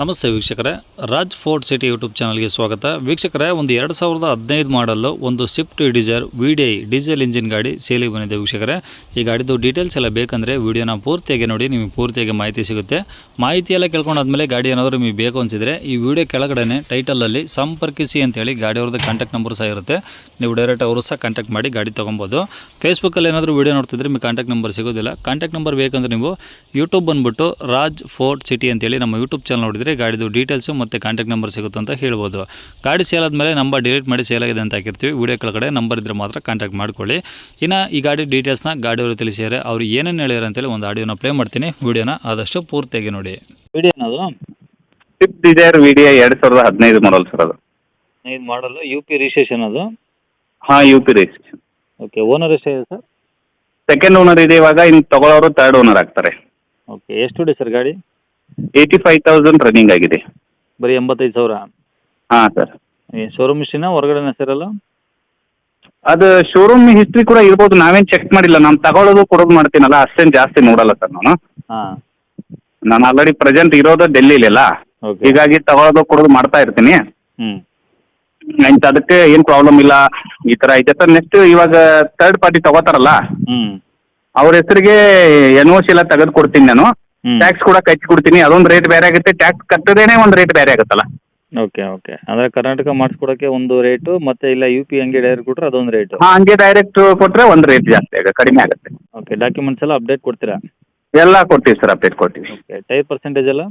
ನಮಸ್ತೆ ವೀಕ್ಷಕರೇ, Raj fort city YouTube ಚಾನಲ್ಗೆ ಸ್ವಾಗತ. ವೀಕ್ಷಕರೇ, ಒಂದು 2015 ಮಾಡಲ್ಲು ಒಂದು Swift Dzire VDI diesel engine ಗಾಡಿ ಸೇಲಿಗೆ ಬಂದಿದೆ. ವೀಕ್ಷಕರೇ, ಈ ಗಾಡಿದು ಡೀಟೇಲ್ಸ್ ಎಲ್ಲ ಬೇಕಂದರೆ ವಿಡಿಯೋನ ಪೂರ್ತಿಯಾಗಿ ನೋಡಿ, ನಿಮಗೆ ಪೂರ್ತಿಯಾಗಿ ಮಾಹಿತಿ ಸಿಗುತ್ತೆ. ಮಾಹಿತಿ ಎಲ್ಲ ಕೇಳ್ಕೊಂಡಾದ್ಮೇಲೆ ಗಾಡಿ ಏನಾದರೂ ನಿಮಗೆ ಬೇಕು ಅನಿಸಿದರೆ ಈ ವಿಡಿಯೋ ಕೆಳಗಡೆ ಟೈಟಲಲ್ಲಿ ಸಂಪರ್ಕಿಸಿ ಅಂತೇಳಿ ಗಾಡಿಯವ್ರದ್ದು ಕಾಂಟ್ಯಾಕ್ಟ್ ನಂಬರ್ ಸಹ ಇರುತ್ತೆ. ನೀವು ಡೈರೆಕ್ಟ್ ಅವರು ಸಹ ಕಾಂಟ್ಯಾಕ್ಟ್ ಮಾಡಿ ಗಾಡಿ ತೊಗೊಬೋದು. ಫೇಸ್ಬುಕ್ಕಲ್ಲಿ ಏನಾದರೂ ವಿಡಿಯೋ ನೋಡ್ತಿದ್ರೆ ನಿಮಗೆ ಕಾಂಟ್ಯಾಕ್ಟ್ ನಂಬರ್ ಸಿಗೋದಿಲ್ಲ. ಕಾಂಟ್ಯಾಕ್ಟ್ ನಂಬರ್ ಬೇಕಂದ್ರೆ ನೀವು ಯೂಟ್ಯೂಬ್ ಬಂದುಬಿಟ್ಟು ರಾಜ್ ಫೋರ್ಟ್ ಸಿಟಿ ಅಂತೇಳಿ ನಮ್ಮ ಯೂಟ್ಯೂಬ್ ಚಾನಲ್ ನೋಡಿದರೆ ಗಾಡಿದು ಡೀಟೇಲ್ಸು ಮತ್ತು ಕಾಂಟ್ಯಾಕ್ಟ್ ನಂಬರ್ ಸಿಗುತ್ತೆ ಅಂತ ಹೇಳ್ಬೋದು. ಗಾಡಿ ಸೇಲ್ ಆದಮೇಲೆ ನಂಬರ್ ಡಿಲೀಟ್ ಮಾಡಿ ಸೇಲ್ ಆಗಿದೆ ಅಂತ ಹಾಕಿರ್ತೀವಿ. ವಿಡಿಯೋ ಕೆಳಗಡೆ ನಂಬರ್ ಇದ್ದರೆ ಮಾತ್ರ ಕಾಂಟ್ಯಾಕ್ಟ್ ಮಾಡ್ಕೊಳ್ಳಿ. ಇನ್ನು ಈ ಗಾಡಿ ಡೀಟೇಲ್ಸ್ನ ಗಾಡಿಯವರು ತಿಳಿಸಿದ್ದಾರೆ. ಅವ್ರು ಏನೇನು ಹೇಳ್ಯಾರ ಅಂತೇಳಿ ಒಂದು ಆಡಿಯೋನ ಪ್ಲೇ ಮಾಡ್ತೀನಿ. ವಿಡಿಯೋನ ಆದಷ್ಟು ಪೂರ್ತಿಯಾಗಿ ನೋಡಿ. ವಿಡಿಯೋ ಅನ್ನೋದು Swift Dzire VDI 2015 model sir. ಅದು ಇದು ಮಾಡಲು UP ರಿಜಿಸ್ಟ್ರೇಷನ್ ಅದು. ಹಾಂ, UP ರಿಜಿಸ್ಟ್ರೇಷನ್. ಓಕೆ, ಓನರ್ ಎಷ್ಟಿದೆ ಸರ್? ಸೆಕೆಂಡ್ ಓನರ್ ಇದೆ ಇವಾಗ. ಇನ್ನು ತಗೊಳ್ಳೋರು ಥರ್ಡ್ ಓನರ್ ಆಗ್ತಾರೆ. ಓಕೆ, ಎಷ್ಟು ಇದೆ ಸರ್ ಗಾಡಿ? 85,000 ರನ್ನಿಂಗ್ ಆಗಿದೆ. ಬರೀ 85,000? ಹಾಂ ಸರ್. ಶೋರೂಮ್ ಇಷ್ಟಿನ ಹೊರಗಡೆ ಹೆಸರಲ್ಲ? ಅದು ಶೋರೂಮ್ ಹಿಸ್ಟ್ರಿ ಕೂಡ ಇರ್ಬೋದು, ನಾವೇನು ಚೆಕ್ ಮಾಡಿಲ್ಲ. ನಾನು ತಗೊಳ್ಳೋದು ಕೊಡೋದು ಮಾಡ್ತೀನಲ್ಲ, ಅಷ್ಟೇನು ಜಾಸ್ತಿ ನೋಡಲ್ಲ ಸರ್ ನಾನು. ಹಾಂ, ನಾನು ಆಲ್ರೆಡಿ ಪ್ರೆಸೆಂಟ್ ಇರೋದು ಡೆಲ್ಲಿಲಿಲ್ಲ, ಓಕೆ. ಹೀಗಾಗಿ ತಗೊಳ್ಳೋದು ಕೊಡೋದು ಮಾಡ್ತಾ ಇರ್ತೀನಿ. ಹ್ಞೂ, ಆಯ್ತು, ಅದಕ್ಕೆ ಏನು ಪ್ರಾಬ್ಲಮ್ ಇಲ್ಲ. ಈ ಥರ ಐತೆ ಸರ್. ನೆಕ್ಸ್ಟ್ ಇವಾಗ ಥರ್ಡ್ ಪಾರ್ಟಿ ತಗೋತಾರಲ್ಲ, ಹ್ಞೂ, ಅವ್ರ ಹೆಸರಿಗೆ NOC ಎಲ್ಲ ತೆಗೆದು ಕೊಡ್ತೀನಿ ನಾನು. ಟ್ಯಾಕ್ಸ್ ಕೂಡ ಕಟ್ಟಿ ಕೊಡ್ತೀನಿ. ಅದೊಂದು ರೇಟ್ ಬೇರೆ ಆಗುತ್ತೆ, ಟ್ಯಾಕ್ಸ್ ಕಟ್ಟದೇನೆ ಒಂದು ರೇಟ್ ಬೇರೆ ಆಗುತ್ತಲ್ಲ. Okay okay. ಅಂದರೆ ಕರ್ನಾಟಕ ಮಾಡಿಸ್ಕೊಡೋಕ್ಕೆ ಒಂದು ರೇಟು, ಮತ್ತು ಇಲ್ಲ UP ಹಂಗೆ ಡೈರೆಕ್ಟ್ ಕೊಟ್ಟರೆ ಅದೊಂದು ರೇಟು. ಹಾಂ, ಹಂಗೆ ಡೈರೆಕ್ಟ್ ಕೊಟ್ಟರೆ ಒಂದು ರೇಟ್ ಜಾಸ್ತಿ ಕಡಿಮೆ ಆಗುತ್ತೆ. ಓಕೆ, ಡಾಕ್ಯುಮೆಂಟ್ಸ್ ಎಲ್ಲ ಅಪ್ಡೇಟ್ ಕೊಡ್ತೀರಾ? ಎಲ್ಲ ಕೊಡ್ತೀವಿ ಸರ್, ಅಪ್ಡೇಟ್ ಕೊಡ್ತೀವಿ. ಓಕೆ, ಟೈರ್ ಪರ್ಸೆಂಟೇಜ್ ಎಲ್ಲ?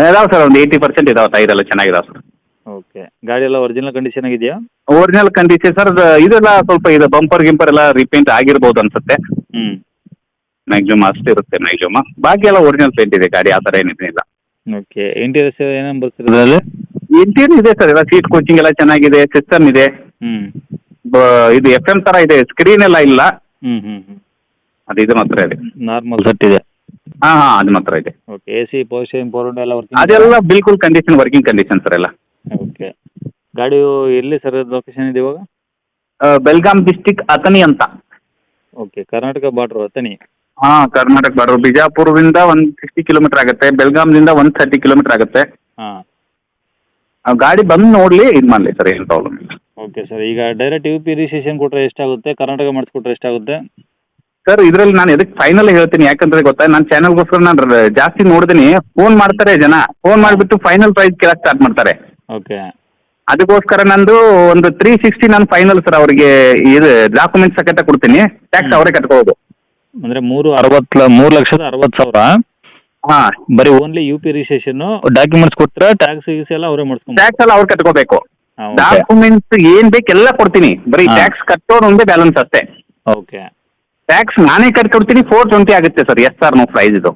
ಇದಾವೆ ಸರ್, ಒಂದು 80% ಇದಾವೆ. ಟೈರೆಲ್ಲ ಚೆನ್ನಾಗಿದಾವೆ ಸರ್. ಓಕೆ, ಗಾಡಿ ಎಲ್ಲ ಒರಿಜಿನಲ್ ಕಂಡೀಷನ್ ಆಗಿದೆಯಾ? Original condition sir. ಇದೆಲ್ಲ ಸ್ವಲ್ಪ ಇದು ಬಂಪರ್ ಗಿಂಪರ್ ಎಲ್ಲ ರಿಪೇಂಟ್ ಆಗಿರ್ಬೋದು ಅನ್ಸುತ್ತೆ. ಹ್ಞೂ, ಮ್ಯಾಕ್ಸಿಮಮ್ ಅಷ್ಟಿರುತ್ತೆ ಮ್ಯಾಕ್ಸಿಮಮ್. ಬಾಕಿ ಎಲ್ಲ ಒರಿಜಿನಲ್ ಪೇಂಟ್ ಇದೆ ಗಾಡಿ, ಆ ಥರ ಏನಿಲ್ಲ. ಓಕೆ. ಇಂಟೀರಿಯರ್ಸ್ ಏನೇನು ಬರ್ತಿರೋದು ಅಲ್ಲಿ? ಇಂಟೀರಿಯರ್ ಇದೆ ಸರ್, ಎಲ್ಲ ಸೀಟ್ ಕೋಚಿಂಗ್ ಎಲ್ಲ ಚೆನ್ನಾಗಿದೆ, ಸಿಸ್ಟಮ್ ಇದೆ. ಹ್ಞೂ, ಇದು FM ಥರ ಇದೆ, ಸ್ಕ್ರೀನ್ ಎಲ್ಲ ಇಲ್ಲ. ಹ್ಞೂ ಹ್ಞೂ ಹ್ಞೂ. ಇದು ಮಾತ್ರ ಇದೆ. ನಾರ್ಮಲ್ ಸೆಟ್ ಇದೆ. ಹಾಂ ಹಾಂ, ಅದು ಮಾತ್ರ ಇದೆ. Okay. AC power steering power window ಎಲ್ಲ ವರ್ಕಿಂಗ್? ಅದೆಲ್ಲ ಬಿಲ್ಕುಲ್ ಕಂಡೀಷನ್, ವರ್ಕಿಂಗ್ ಕಂಡೀಷನ್ ಸರ್ ಎಲ್ಲ. ಓಕೆ. ಗಾಡಿ ಎಲ್ಲಿ ಸರ್ ಲೊಕೇಶನ್ ಇದೆ ಇವಾಗ? ಬೆಲ್ಗಾಂ ಡಿಸ್ಟಿಕ್ ಅತನಿ ಅಂತ. Okay, Karnataka border Athani? ಹಾಂ, ಕರ್ನಾಟಕ ಬಾರ್ಡರ್. ಬಿಜಾಪುರದಿಂದ 160 ಕಿಲೋಮೀಟರ್ ಆಗುತ್ತೆ, ಬೆಲ್ಗಾಂದಿಂದ 130 ಕಿಲೋಮೀಟರ್ ಆಗುತ್ತೆ. ಹಾಂ. ಗಾಡಿ ಬಂದು ನೋಡಲಿ, ಇದು ಮಾಡಲಿ ಸರ್, ಏನು ಪ್ರಾಬ್ಲಮ್ ಇಲ್ಲ. Okay sir. ಈಗ ಡೈರೆಕ್ಟ್ UP ರಿಜಿಸ್ಟ್ರೇಷನ್ ಕೊಟ್ಟರೆ ಎಷ್ಟಾಗುತ್ತೆ, ಕರ್ನಾಟಕ ಮಾಡಿಸ್ಕೊಟ್ರೆ ಎಷ್ಟಾಗುತ್ತೆ? ಸರ್, ಇದರಲ್ಲಿ ನಾನು ಎದಕ್ಕೆ ಫೈನಲ್ ಹೇಳ್ತೀನಿ, ಯಾಕಂದ್ರೆ ಗೊತ್ತಾ, ನನ್ನ ಚಾನಲ್ಗೋಸ್ಕರ ನಾನು ಜಾಸ್ತಿ ನೋಡ್ತೀನಿ. ಫೋನ್ ಮಾಡ್ತಾರೆ ಜನ, ಫೋನ್ ಮಾಡಿಬಿಟ್ಟು ಫೈನಲ್ ಪ್ರೈಸ್ ಕೇಳಕ್ಕೆ ಸ್ಟಾರ್ಟ್ ಮಾಡ್ತಾರೆ. ಓಕೆ. ಅದಕ್ಕೋಸ್ಕರ ನಂದು ಒಂದು 360 ನಾನು ಫೈನಲ್ ಸರ್. ಅವರಿಗೆ ಇದು ಡಾಕ್ಯುಮೆಂಟ್ಸ್ ಸಕಟ ಕೊಡ್ತೀನಿ, ಟ್ಯಾಕ್ಸ್ ಅವರೇ ಕಟ್ಕೋಬೋದು. ಅಂದರೆ 3,60,000? ಹಾಂ, ಬರೀ ಓನ್ಲಿ UP ರಿಜಿಸ್ಟ್ರೇಷನ್ನು, ಡಾಕ್ಯುಮೆಂಟ್ಸ್ ಕೊಟ್ಟರೆ ಟ್ಯಾಕ್ಸ್ ಗೀಕ್ಸ್ ಎಲ್ಲ ಅವರೇ ಮಾಡಿಸ್ಕೊಂಡು? ಟ್ಯಾಕ್ಸ್ ಎಲ್ಲ ಅವ್ರು ಕಟ್ಕೋಬೇಕು. ಡಾಕ್ಯುಮೆಂಟ್ಸ್ ಏನು ಬೇಕು ಎಲ್ಲ ಕೊಡ್ತೀನಿ, ಬರೀ ಟ್ಯಾಕ್ಸ್ ಕಟ್ಟೋದು ಒಂದೇ ಬ್ಯಾಲೆನ್ಸ್ ಅಷ್ಟೇ. ಓಕೆ. ಟ್ಯಾಕ್ಸ್ ನಾನೇ ಕಟ್ಕೊಡ್ತೀನಿ. 420 ಆಗುತ್ತೆ ಸರ್, SR ನೋ ಪ್ರೈಸ್ ಇದು.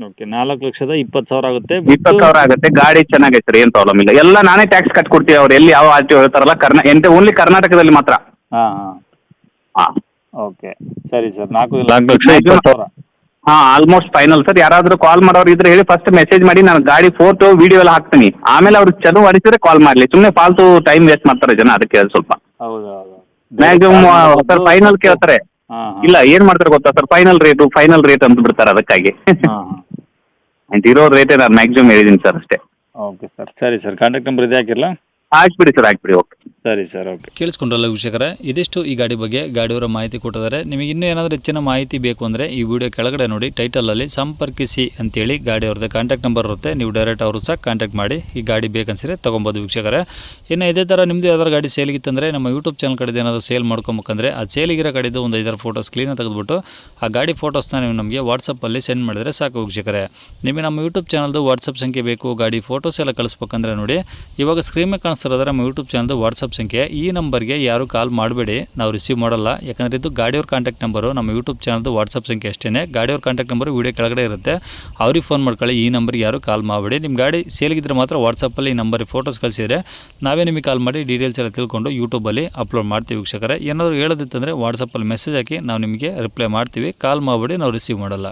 ಓಕೆ, 4,20,000 ಆಗುತ್ತೆ. 20,000 ಆಗುತ್ತೆ. ಗಾಡಿ ಚೆನ್ನಾಗೈತೆ ಸರ್, ಏನು ಪ್ರಾಬ್ಲಮ್ ಇಲ್ಲ. ಎಲ್ಲ ನಾನೇ ಟ್ಯಾಕ್ಸ್ ಕಟ್ಕೊಡ್ತೀವಿ. ಅವ್ರು ಎಲ್ಲಿ ಯಾವ RTO ಹೇಳ್ತಾರಲ್ಲ, ಓನ್ಲಿ ಕರ್ನಾಟಕದಲ್ಲಿ ಮಾತ್ರ. ಹಾಂ ಹಾಂ ಹಾಂ. ಓಕೆ, ಸರಿ ಸರ್. 4,20,000? ಹಾಂ, ಆಲ್ಮೋಸ್ಟ್ ಫೈನಲ್ ಸರ್. ಯಾರಾದರೂ ಕಾಲ್ ಮಾಡೋರು ಇದ್ರೆ ಹೇಳಿ, ಫಸ್ಟ್ ಮೆಸೇಜ್ ಮಾಡಿ, ನಾನು ಗಾಡಿ ಫೋಟೋ ವಿಡಿಯೋ ಎಲ್ಲ ಹಾಕ್ತೀನಿ. ಆಮೇಲೆ ಅವ್ರು ಚಲೋ ಹೊಡಿಸಿದ್ರೆ ಕಾಲ್ ಮಾಡಲಿ. ಸುಮ್ಮನೆ ಫಾಲ್ತು ಟೈಮ್ ವೇಸ್ಟ್ ಮಾಡ್ತಾರೆ ಜನ, ಅದಕ್ಕೆ ಸ್ವಲ್ಪ ಹೌದು ಹೌದು. ಮ್ಯಾಕ್ಸಿಮಮ್ ಸರ್ ಫೈನಲ್ ಕೇಳ್ತಾರೆ. ಹಾಂ. ಇಲ್ಲ, ಏನು ಮಾಡ್ತಾರೆ ಗೊತ್ತಾ ಸರ್, ಫೈನಲ್ ರೇಟ್ ಅಂತ ಬಿಡ್ತಾರೆ. ಅದಕ್ಕಾಗಿ ಹಾಂ ಇರೋ ರೇಟೇ ನಾನು ಮ್ಯಾಕ್ಸಿಮಮ್ ಹೇಳಿದ್ದೀನಿ ಸರ್, ಅಷ್ಟೇ. ಓಕೆ ಸರ್, ಸರಿ ಸರ್. ಕಾಂಟ್ಯಾಕ್ಟ್ ನಂಬರ್ ಇದೆ, ಹಾಕಿರಲ್ಲ? ಹಾಕ್ಬಿಡಿ ಸರ್, ಹಾಕ್ಬಿಡಿ. ಓಕೆ, ಸರಿ ಸರ್. ಓಕೆ, ಕೇಳಿಸ್ಕೊಂಡ್ರಲ್ಲ ವೀಕ್ಷಕರೇ, ಇದಿಷ್ಟು ಈ ಗಾಡಿ ಬಗ್ಗೆ ಗಾಡಿಯವರ ಮಾಹಿತಿ ಕೊಟ್ಟಿದ್ದಾರೆ. ನಿಮಗೆ ಇನ್ನೂ ಏನಾದರೂ ಹೆಚ್ಚಿನ ಮಾಹಿತಿ ಬೇಕು ಅಂದರೆ ಈ ವಿಡಿಯೋ ಕೆಳಗಡೆ ನೋಡಿ, ಟೈಟಲಲ್ಲಿ ಸಂಪರ್ಕಿಸಿ ಅಂತೇಳಿ ಗಾಡಿಯವ್ರದ್ದು ಕಾಂಟ್ಯಾಕ್ಟ್ ನಂಬರ್ ಇರುತ್ತೆ. ನೀವು ಡೈರೆಕ್ಟ್ ಅವರು ಸಹ ಕಾಂಟ್ಯಾಕ್ಟ್ ಮಾಡಿ ಈ ಗಾಡಿ ಬೇಕನ್ಸಿದ್ರೆ ತೊಗೊಬೋದು ವೀಕ್ಷಕರೇ. ಇನ್ನು ಇದೇ ಥರ ನಿಮ್ಮದು ಯಾವ್ದಾರು ಗಾಡಿ ಸೇಲಿಗಿತ್ತಂದರೆ ನಮ್ಮ ಯೂಟ್ಯೂಬ್ ಚಾನಲ್ ಕಡೆದು ಏನಾದರೂ ಸೇಲ್ ಮಾಡ್ಕೊಬೇಕಂದ್ರೆ ಆ ಸೇಲಿಗಿರೋ ಗಾಡಿದು ಒಂದು 5 ಫೋಟೋಸ್ ಕ್ಲೀನಾಗಿ ತೆಗೆದುಬಿಟ್ಟು ಆ ಗಾಡಿ ಫೋಟೋಸ್ನ ನೀವು ನಮಗೆ ವಾಟ್ಸಪ್ಪಲ್ಲಿ ಸೆಂಡ್ ಮಾಡಿದರೆ ಸಾಕು ವೀಕ್ಷಕರೇ. ನಿಮಗೆ ನಮ್ಮ ಯೂಟ್ಯೂಬ್ ಚಾನಲ್ದು ವಾಟ್ಸಪ್ ಸಂಖ್ಯೆ ಬೇಕು, ಗಾಡಿ ಫೋಟೋಸ್ ಎಲ್ಲ ಕಳಿಸ್ಬೇಕಂದ್ರೆ ನೋಡಿ, ಇವಾಗ ಸ್ಕ್ರೀನ್ ಮೇಲೆ ಕಾಣಿಸ್ತಿರೋದ್ರೆ ನಮ್ಮ ಯೂಟ್ಯೂಬ್ ಚಾನಲ್ದು ವಾಟ್ಸಪ್ ಸಂಖ್ಯೆ. ಈ ನಂಬರ್ಗೆ ಯಾರು ಕಾಲ್ ಮಾಡಬೇಡಿ, ನಾವು ರಿಸೀವ್ ಮಾಡಲ್ಲ. ಯಾಕಂದರೆ ಇದು ಗಾಡಿಯವ್ರ ಕಾಂಟ್ಯಾಕ್ಟ್ ನಂಬರು, ನಮ್ಮ ಯೂಟ್ಯೂಬ್ ಚಾನಲ್ದು ವಾಟ್ಸಪ್ ಸಂಖ್ಯೆ ಅಷ್ಟೇ. ಗಾಡಿಯವ್ರ ಕಾಂಟ್ಯಾಕ್ಟ್ ನಂಬರು ವಿಡಿಯೋ ಕೆಳಗಡೆ ಇರುತ್ತೆ, ಅವ್ರಿಗೆ ಫೋನ್ ಮಾಡ್ಕೊಳ್ಳಿ. ಈ ನಂಬರ್ಗೆ ಯಾರು ಕಾಲ್ ಮಾಡಬೇಡಿ. ನಿಮ್ಮ ಗಾಡಿ ಸೇಲಿಗಿದ್ರೆ ಮಾತ್ರ ವಾಟ್ಸಪ್ಪಲ್ಲಿ ಈ ನಂಬರಿಗೆ ಫೋಟೋಸ್ ಕಳಿಸಿದರೆ ನಾವೇ ನಿಮಗೆ ಕಾಲ್ ಮಾಡಿ ಡೀಟೇಲ್ಸ್ ಎಲ್ಲ ತಿಳ್ಕೊಂಡು ಯೂಟ್ಯೂಬಲ್ಲಿ ಅಪ್ಲೋಡ್ ಮಾಡ್ತೀವಿ ವೀಕ್ಷಕರೇ. ಏನಾದರೂ ಹೇಳೋದಿತ್ತಂದರೆ ವಾಟ್ಸಪ್ಪಲ್ಲಿ ಮೆಸೇಜ್ ಹಾಕಿ ನಾವು ನಿಮಗೆ ರಿಪ್ಲೈ ಮಾಡ್ತೀವಿ. ಕಾಲ್ ಮಾಡಬೇಡಿ, ನಾವು ರಿಸೀವ್ ಮಾಡಲ್ಲ.